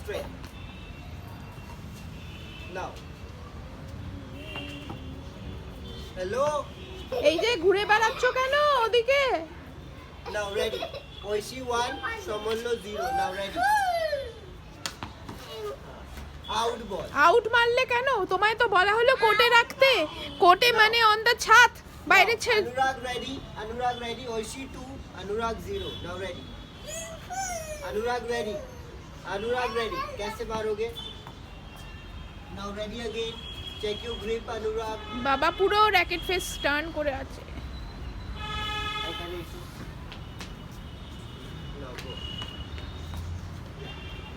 straight. Now. Hello. এই যে ঘুরে বেড়াচ্ছ কেন ওদিকে? Now ready. Oishi 1, Somollo 0. Now ready. Out ball. Out মারলে কেন? তোমায় তো বলা হলো কোর্টে রাখতে। কোর্টে মানে অন দ্য ছাদ, বাইরে ছেড়ে। Anurag ready. Anurag ready. Oishi 2, Anurag 0. Now ready. Anurag ready. Anurag ready. कैसे मारोगे? Now ready again. Check your grip, Anurag. বাবা পুরো র‍্যাকেট ফেস টার্ন করে আছে। এখানে একটু Now go.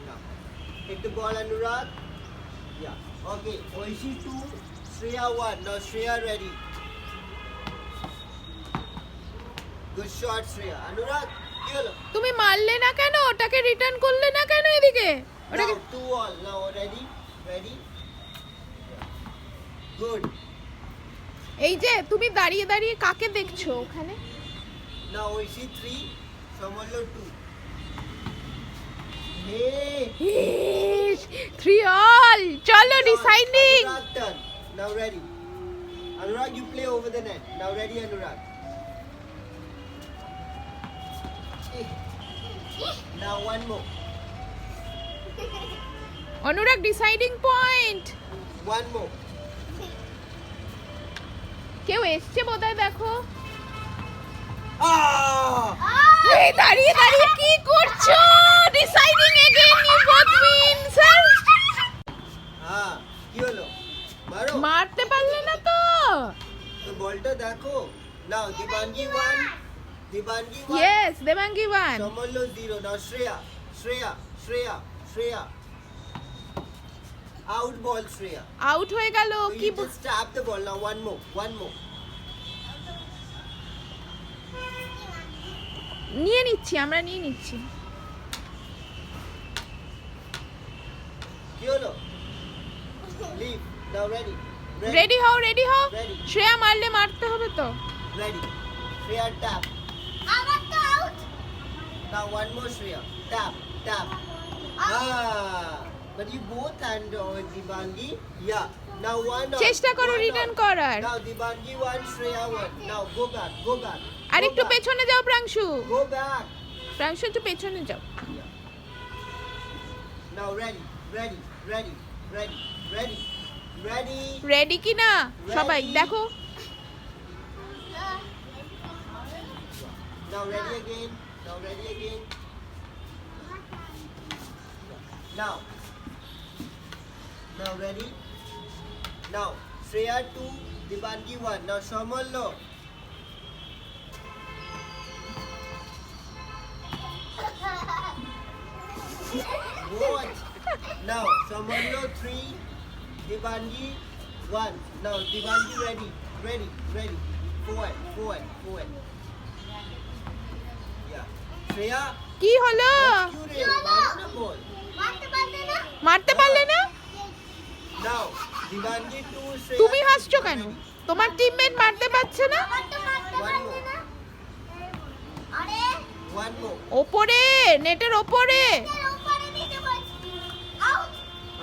Now. Hit the ball, Anurag. Yeah. Okay. Oishi 2, Shreya 1. Now Shreya ready. Good shot, Shreya. Anurag, কি হলো? তুমি মারলে না কেন? ওটাকে রিটার্ন করলে না কেন এদিকে? ওটাকে Now 2 all. Now ready? Ready? Good. এই যে তুমি দাঁড়িয়ে দাঁড়িয়ে কাকে দেখছো ওখানে? Now Oishi 3, Somollo 2. Hey. 3 all. চলো deciding. Anurag turn. Now ready. Anurag, you play over the net. Now ready, Anurag. Now one more. Anurag deciding point. One more. কেউ এসছে বোধহয় দেখো। Ah! এই দাঁড়িয়ে দাঁড়িয়ে কি করছো? Deciding again you both win sir. হ্যাঁ, কি হলো? মারো। মারতে পারলে না তো। তো বলটা দেখো। Now Dibangi 1. Dibangi 1. Yes Dibangi one. Somollo 0. Now Shreya. Shreya. Shreya. Shreya. Out ball, Shreya. Out হয়ে গেল So কি? you just tap the ball. Now one more. One more. নিয়ে নিচ্ছি, আমরা নিয়ে নিচ্ছি। কি হলো? Leave. Now ready. রেডি হও, রেডি হও। Ready. শ্রেয়া মারলে মারতে হবে তো। Ready. Shreya tap. আমার তো out. Now one more Shreya. Tap. Tap. Ah. But you both and Dibangi. Yeah. Now one. চেষ্টা করো রিটার্ন করার। Now Dibangi 1, Shreya 1. Now go back. Go back. আর Go একটু back. পেছনে যাও প্রাংশু। Go back. প্রাংশু একটু পেছনে যাও। Yeah. Now ready. Ready. Ready. Ready. Ready. Ready. Ready কি না সবাই Ready. দেখো। Now ready again. Now ready again. Now. Now ready. Now Shreya 2, Dibangi 1. Now Somollo. Watch. Now Somollo 3, Dibangi 1. Now Dibangi ready. Ready. Ready. Forward. Forward. Forward. Yeah. Shreya. কি হলো? Ball. মারতে পারলে না? মারতে পারলে না? Now, Dibangi 2, Shreya. তুমি হাসছো কেন? তোমার টিমমেট মারতে পারছে না? আমার তো মারতে পারলে না। আরে One more. ওপরে, নেটের ওপরে। এর উপরে দিতে বলছি। আউট।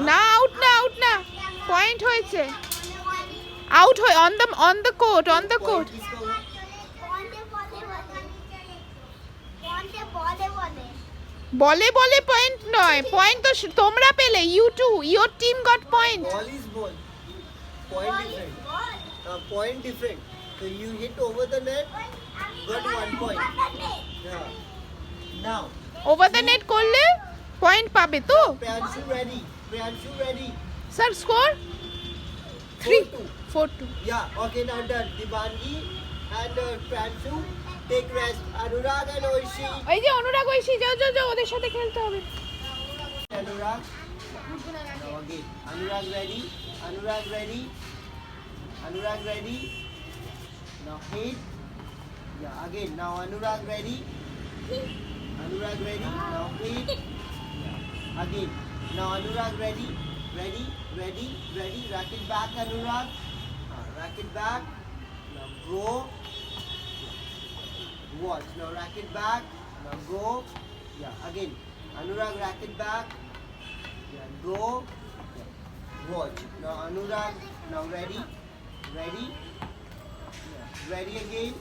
না আউট না, আউট না। পয়েন্ট হয়েছে। আউট হয়ে on the court, on the court. Point किसका हुआ? বলে বলে পয়েন্ট নয়, পয়েন্ট তো তোমরা পেলে। You too, your team got point. Ball is ball. Point different. Point different. So you hit over the net, got 1 point. Yeah. Now, over the net করলে point পাবে তো। Priyanshu ready. Priyanshu ready. Sir score 3 4-2. 4-2। Yeah. Okay, now done. Dibangi and Priyanshu take rest. Anurag and Oishi. এই যে অনুরাগ ঐশী, যাও যাও যাও, ওদের সাথে খেলতে হবে। Anurag. Now again. Anurag ready. Anurag ready. Anurag ready. Now hit. Yeah, again. Now Anurag ready. Anurag ready. Now hit. Yeah. Again. Now Anurag ready. Ready. Ready. Ready. Rack it back, Anurag. Rack it back. Now go. Watch. Now rack it back. Now go. Yeah. Again. Anurag rack it back. Yeah, go. Yeah. Watch. Now Anurag. Now ready. Ready. Yeah. Ready again.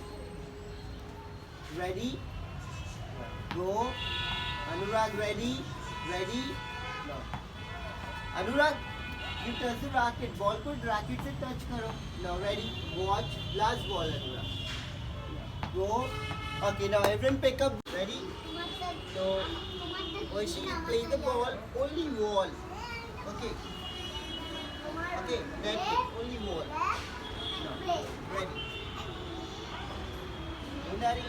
Ready. Yeah. Go. Anurag ready. Ready. Now. Anurag, you touch the racket. Ball को racket से touch करो. Now ready. Watch. Last ball Anurag. Yeah. Go. Okay. Now everyone pick up. Ready. So. Oishi, play the ball. Only wall. Okay. Okay. That's it. Only wall. Now. Ready. Hindari.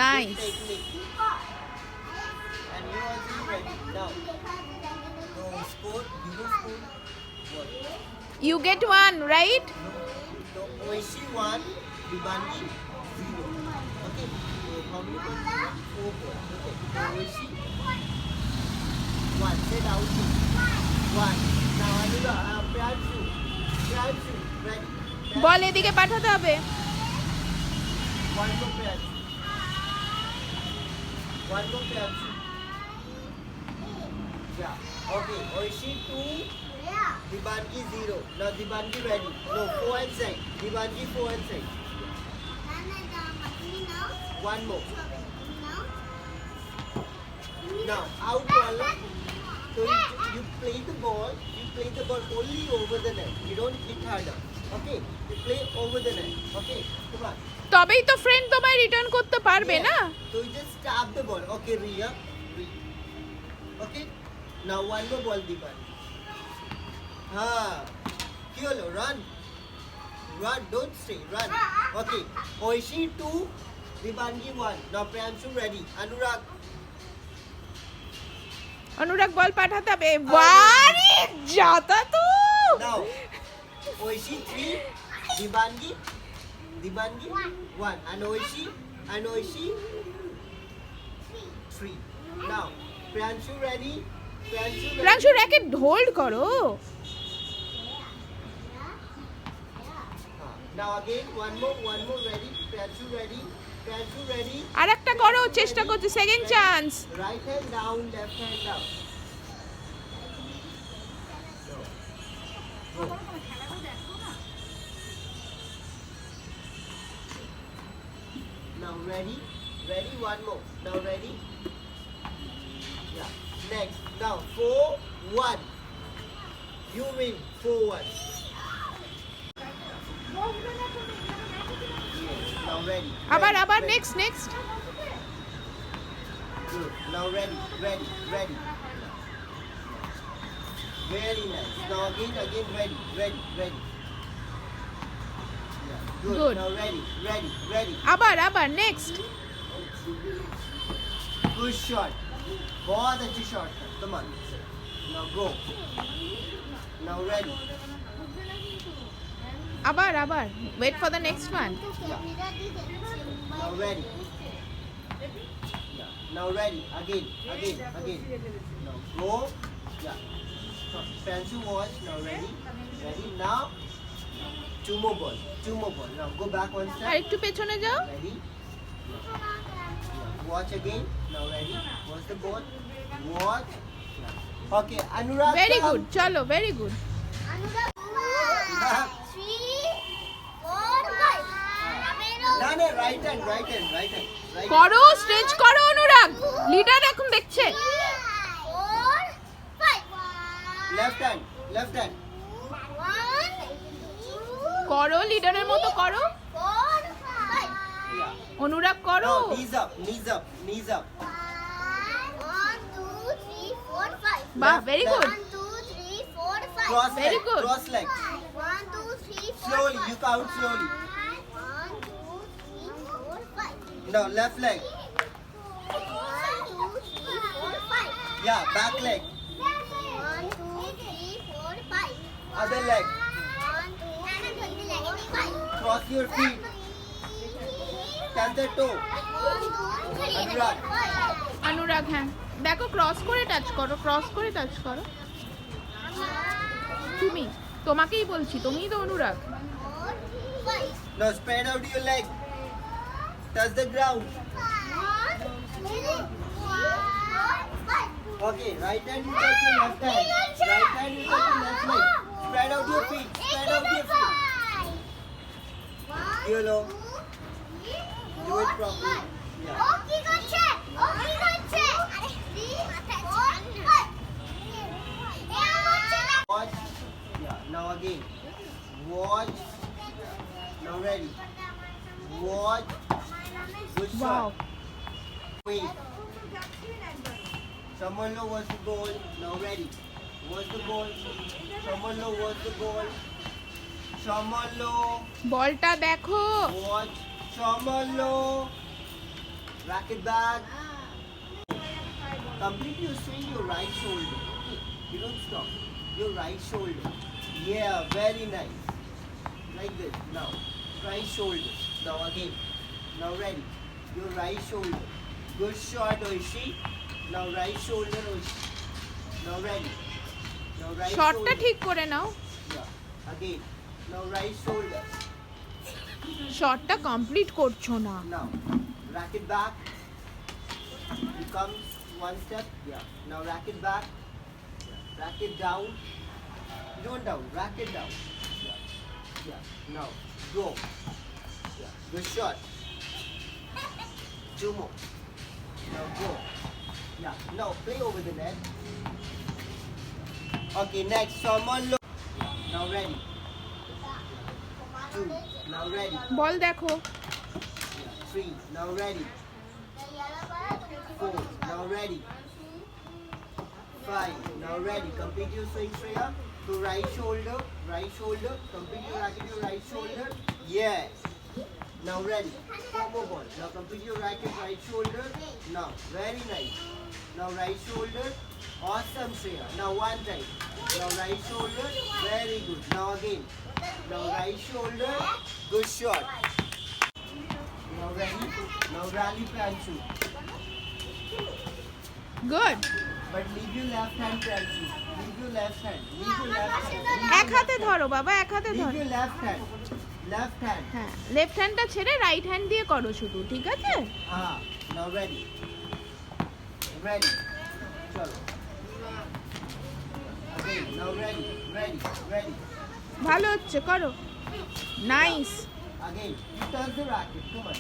Nice. Technique. And you also ready. Now. So score. You go score. What? You get one, right? So Oishi 1, Dibangi 0. Okay. So how many points? 4 points. Okay. So Oishi 1. Set out. 1. Now Anurag, Priyanshu. Priyanshu. Ready. বল এদিকে পাঠাতে হবে। 1 go Priyanshu. 1 go Priyanshu. Yeah. Okay. Oishi 2. Dibangi 0. Now Dibangi ready. No, 4 inside. Dibangi 4 inside. 1 more. Now out ball. So you play the ball. You play the ball only over the net. You don't hit harder. Okay. You play over the net. Okay. Come on. তবেই তো friend তোমায় return করতে পারবে না। So you just tap the ball. Okay, Ria. Okay. Now one more ball, Dibangi. Kyolo, run. Run, don't stay, run. Okay. Oishi 2, Dibangi 1. Now Priyanshu ready. Anurag. অনুরাগ বল পাঠাতে হবে। বাড়ি যাতা তো। Now. Oishi 3, Dibangi 1. And Oishi 3. Now, Priyanshu ready. Priyanshu racket hold করো। Now again, one more ready. Priyanshu ready. আরেকটা করো, চেষ্টা করছি, second chance. Right hand down, left hand down. Go. Now ready, one more. Now ready. Yeah. Next. Now 4-1. You win 4-1. Now ready. আবার ready. Next Good. Now ready. Very nice. Now again, ready. Yeah. Good. Now ready. আবার next. Good shot. बहुत अच्छी shot है. Come on. Now go. Now ready. আবার wait for the next one. Now ready. Yeah. Now ready. Again. Now go. Yeah. Priyanshu watch. Now ready. Now. Two more ball. Now go back one step. আর একটু পেছনে যাও। Ready. Watch again. Now ready. Watch the ball. Watch. Okay. Anurag. Very come. Good, চলো very good. No, right hand. করো, stretch করো Anurag, leader এখন দেখছে। Left hand. করো, লিডারের মতো করো। Yeah. অনুরাগ করো। No, knees up. 1, 2, 3, 4, 5. বাহ, very good. 1, 2, 3, 4, 5. Cross Very leg. good. Cross leg. 1, 2, 3, 4, Slowly. 5. You count slowly. 1, 2, 3, 4, 5. Now left leg. 1, 2, 3, 4, 5. Yeah. Back leg. 1, 2, 3, 4, 5. Other leg. 1, 2, 3, 4, 5. Cross your feet. Touch the toe. 1, 2, 3, Anurag. 4. অনুরাগ, হ্যাঁ দেখো, cross করে touch করো। তোমাকেই বলছি, তুমিই তো অনুরাগ। 4, 5. Now spread out your leg. Touch the ground. 1, Okay, right hand you touch your left hand. Right hand you touch your left leg. Spread out your feet. Spread out your feet. Yellow. Do it properly. Yeah. Watch. Yeah. Now again. Watch. Now ready. Watch. Good Wow. shot. Wait. Someone know what's the goal. Now ready. What's the goal? Someone know what's the goal. Someone know. বলটা দেখো। Watch. Someone know. Racket back. Completely swing your right shoulder. Okay. You don't stop. Your right shoulder. Yeah, very nice. Like this. Now. Right shoulder. Now again. Now ready. Your right shoulder. Good shot, Oishi. Now right shoulder, Oishi. Now ready. Now right শটটা shoulder. ঠিক করে নাও। Yeah. Again. Now right shoulder. শটটা complete করছো না। Now. Racket back. You come one step. Yeah. Now racket back. Racket down. Don't down. Racket down. Yeah. Yeah. Now. Go. Yeah. Good shot. Two more. Now go. Yeah. Now play over the net. Okay. Next. Someone look. Now ready. Two. Now ready. বল দেখো। Yeah. Three. Now ready. Four. Now ready. Five. Now ready. Complete your swing, Shreya. To right shoulder. Right shoulder. Complete your racket. Your right shoulder. Yes. Now ready. Four more ball. Now complete your racket. Right shoulder. Now. Very nice. Now right shoulder. Awesome, Shreya. Now one time. Now right shoulder. Very good. Now again. Now right shoulder. Good shot. Now ready. Now rally plan shoot. Good. But leave your left hand plan shoot. Leave your left hand. Leave your left hand. এক হাতে ধরো বাবা, এক হাতে Leave ধরো। your left hand. Left hand. হ্যাঁ, left হ্যান্ডটা ছেড়ে right hand দিয়ে করো শুধু, ঠিক আছে? Ah. Now ready. Ready. Chalo. Again. Now ready. Ready. Ready. ভালো হচ্ছে, করো। Nice. Again. You turn the racket. Come on.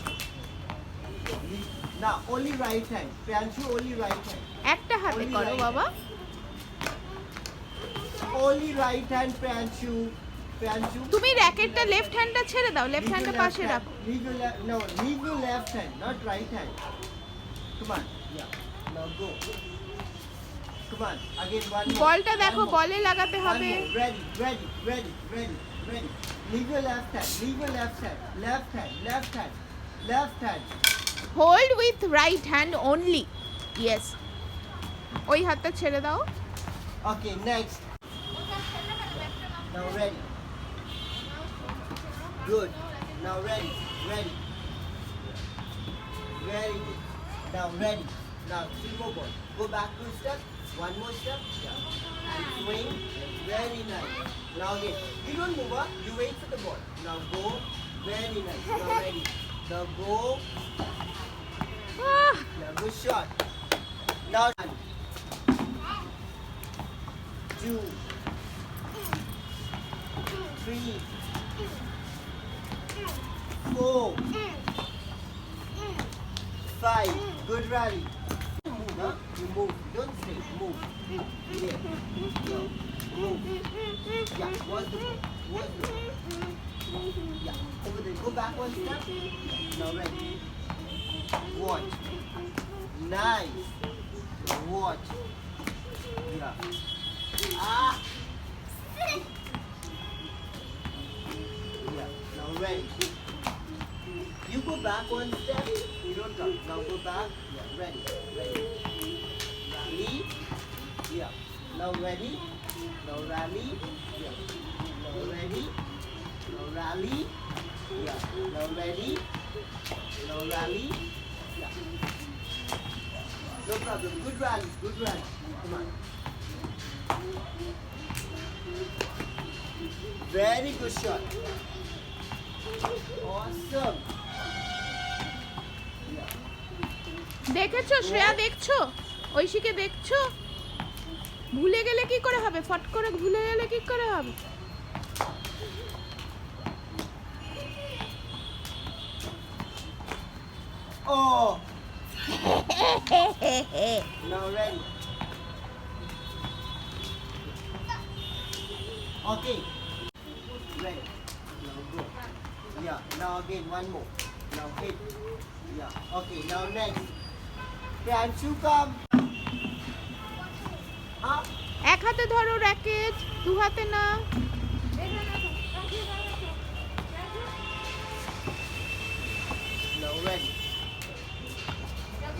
Now only right hand. Pranshu only right hand. একটা হাতে করো বাবা। Only right hand, Pranshu. Pranshu. তুমি র‍্যাকেটটা left হ্যান্ডটা ছেড়ে দাও, লেফট Leave your হ্যান্ডটা left পাশে hand. রাখো। Leave your left. No, leave your left hand, not right hand. Come on. Yeah. Now go. Come on. Again one more. বলটা দেখো, One more. বলে লাগাতে One হবে। more. Ready, ready, ready, ready, ready. Leave your left hand. Leave your left hand. Left hand. Left hand. Left hand. Hold with right hand only. Yes. ওই হাতটা ছেড়ে দাও। Okay. Next. Now ready. Good. Now ready. Ready. Very good. Now ready. Now three more balls. Go back 2 steps. One more step. Yeah. And swing. Very nice. Now again. You don't move up. You wait for the ball. Now go. Very nice. Now ready. Now go. Ah, Yeah, good shot. Now 1, 2, 3, 4, 5. Good rally. Move, huh? You move. Don't stay. Move. Yeah. No. Move. Yeah. What's the ball? What's the ball? Yeah. Over there. Go back 1 step. Now ready. Watch. Nice. Watch. Yeah. Ah. Yeah. Now ready. You go back 1 step. You don't come. Now go back. Yeah. Ready. Ready. Rally. Yeah. Now ready. Now rally. Yeah. Now ready. Now rally. Yeah. Now ready. Now rally. Yeah. No problem. Good rally. Good rally. Come on. Very good shot. Awesome. Yeah. দেখেছো শ্রেয়া, দেখছো ঐশীকে দেখছো? ভুলে গেলে কি করে হবে? ফট করে ভুলে গেলে কি করে হবে? Oh. Now ready. Okay. Ready. Now go. Yeah. Now again one more. Now hit. Yeah. Okay. Now next. Pranchu come. Huh? এক হাতে ধরো র্যাকেট, দু হাতে না। Now ready.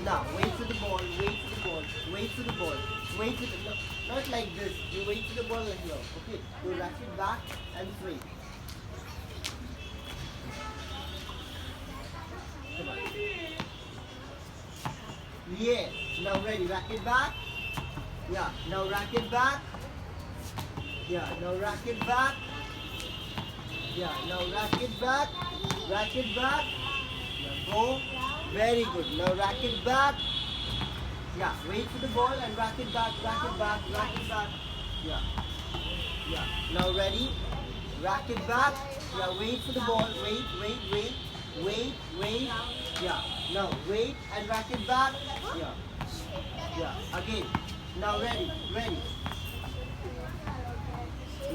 Now wait for the ball. Wait for the ball. Wait for the ball. Wait for the no, not like this. You wait for the ball like here. Okay. You rush it back and swing. Come on. Yeah. Now ready. Rack it back. Yeah. Now rack it back. Yeah. Now rack it back. Yeah. Now rack it back. Rack it back. Yeah. Go. Very good. Now rack it back. Yeah. Wait for the ball and rack it back. Rack it back. Rack it back. Yeah. Yeah. Now ready. Rack it back. Yeah. Wait for the ball. Wait. Wait. Wait. Wait. Wait. Yeah. Now wait and rack it back. Yeah. Yeah. Again. Now ready. Ready.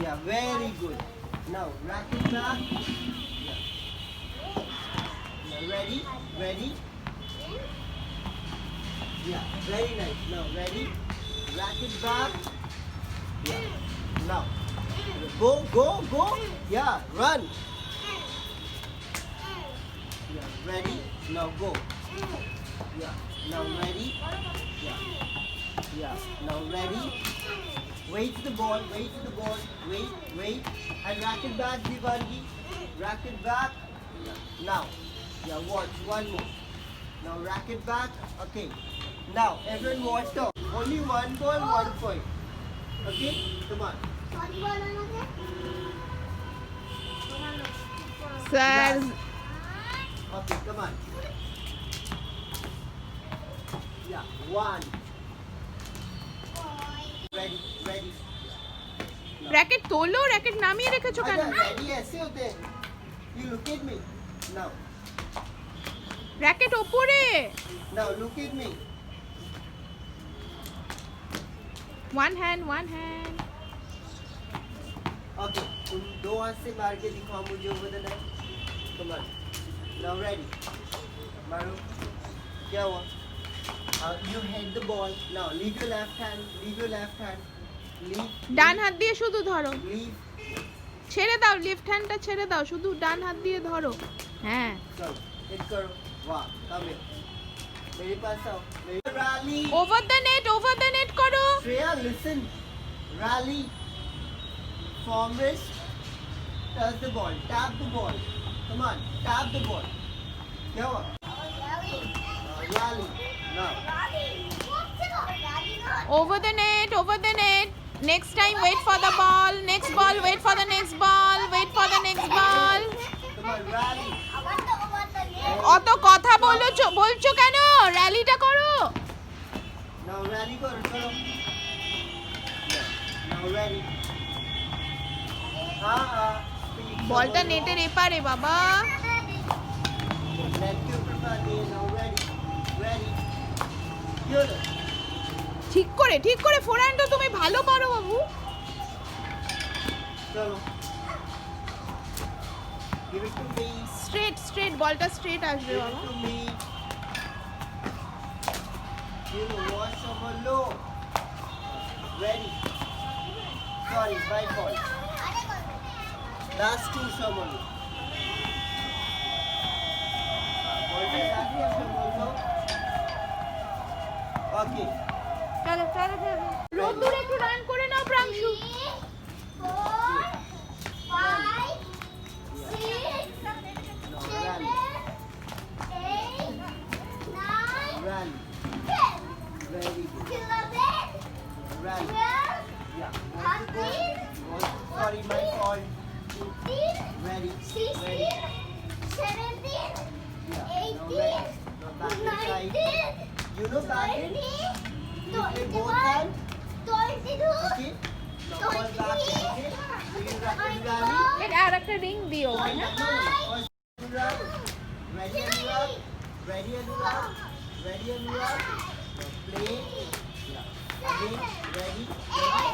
Yeah. Very good. Now rack it back. Yeah. Now ready. Ready. Yeah. Very nice. Now ready. Rack it back. Yeah. Now. Go. Go. Go. Yeah. Run. Yeah. Ready. Now go. Yeah. Now ready. Yeah. Yeah. Now ready. Wait for the ball. Wait for the ball. Wait. Wait. And rack it back, Divangi. Rack it back. Yeah. Now. Yeah. Watch. One more. Now rack it back. Okay. Now everyone watch out. Only one ball, 1 point. Okay. Come on. Sir Okay. Come on. Yeah. One. Ready. Ready. Racket তোলো, racket নামিয়ে রেখেছো কেন? अच्छा, ready ऐसे होते हैं. You look at me. Now. Racket ওপরে। Now look at me. One hand, one hand. Okay. तुम दो हाथ से मार के दिखाओ मुझे over the net. Come on. Now ready. मारो. क्या हुआ? You hit the ball. Now leave your left hand. Leave your left hand. Leave. ডান হাত দিয়ে শুধু ধরো। Leave. ছেড়ে দাও, লেফট হ্যান্ডটা ছেড়ে দাও, শুধু ডান হাত দিয়ে ধরো। হ্যাঁ। चलो. Hit करो. वाह. Come here. मेरे पास आओ. मेरे rally. Over the net, over the net করো। Shreya, listen. Rally. Form wrist. Touch the ball. Tap the ball. Come on. Tap the ball. क्या हुआ? Rally. Now. Over the net, over the net. Next time wait for the ball. Next ball, wait for the next ball. Wait for the next ball. Come on. Rally. অত কথা বলছো কেন? র্যালিটা করো। Now rally करो. चलो. Now rally. हाँ. বলটা নেটের এপারে বাবা। Net के ऊपर पा दिए. Now ready. Ready. क्यों ना? ঠিক করে ফোরহ্যান্ডটা তুমি ভালো করো বাবু। चलो. Give it to me. Straight বলটা স্ট্রেট আসবে Give it বাবা। to me. You watch someone low. Ready. Sorry, my fault. Last two someone. Ball के साथ ही someone low. Okay. চলো। রোদ্দুর একটু রান করে নাও প্রাংশু। 4, 5, 6, 7, 8, 9, Rally. 10, Very good. 11, Rally. 12, Yeah. 13, Sorry, my fault. 15, Ready. 16, Ready. 17, Yeah. Now 18, ready. Now back inside. 19, You know back in? You play both hands. Okay. Now ball back in. Okay. So you rally. এটা আর একটা ring দিও No, হ্যাঁ no, no. First Anurag. Ready Anurag. Ready Anurag. Ready Anurag. Now play. Yeah. Again. Ready.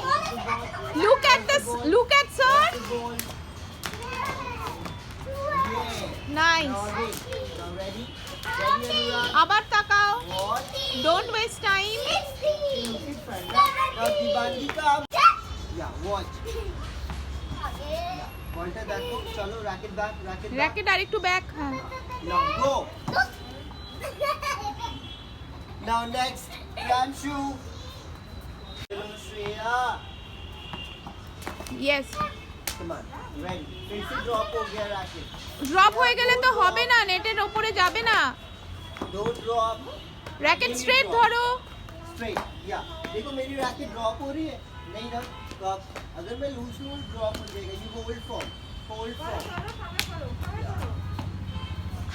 Watch the ball. look at sir Watch the ball. Yeah. nice Now again. Now ready. Ready Anurag. আবার তাকাও Watch. don't waste time In front. Now Dibandi come. Yeah. Watch. বলটা দেখো চলো racket back. Racket আর একটু back হ্যাঁ Now go. Now next, Yanshu. Hello, Shreya. yes Come on, ready. फिर से drop हो गया racket. ড্রপ হয়ে গেলে তো হবে না নেটের উপরে যাবে না Don't drop. র‍্যাকেট স্ট্রেট ধরো Straight. Yeah. देखो मेरी racket drop हो रही है. नहीं ना. तो अब अगर मैं लूज लूँ drop हो जाएगा. You hold form. Hold form.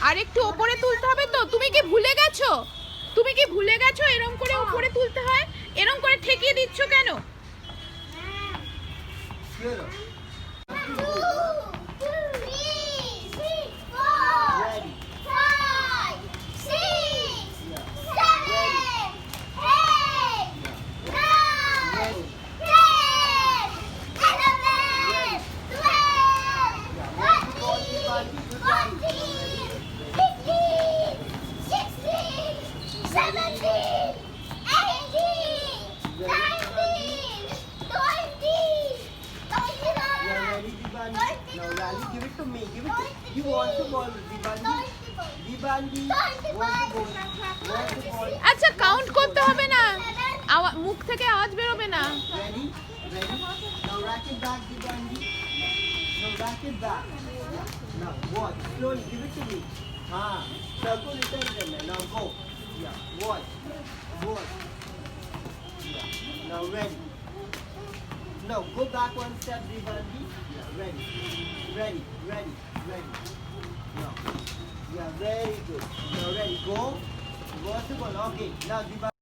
আর একটু উপরে তুলতে হবে তো তুমি কি ভুলে গেছো এরকম করে উপরে তুলতে হয় এরকম করে ঠেকিয়ে দিচ্ছ কেন Here. Ready. Ready. Yeah, ready, Dibandi. Now, Rally, give it to me. Give it to you. Want the ball, Dibandi? Dibandi. Want the ball. Want the ball. আচ্ছা কাউন্ট করতে হবে না মুখ থেকে আওয়াজ বেরোবে না Ready? Ready? Now, rack it back, Dibandi. Now, rack it back. Yeah. Now, watch. Slowly, give it to me. Circle return करना है. Now, go. Yeah. Watch. Watch. Yeah. Now, ready. Now, go back one step, Dibandi. Yeah, ready. Ready. Now. Yeah, very good. Now, ready. Go. Watch the ball. Okay. Now, Dibandi.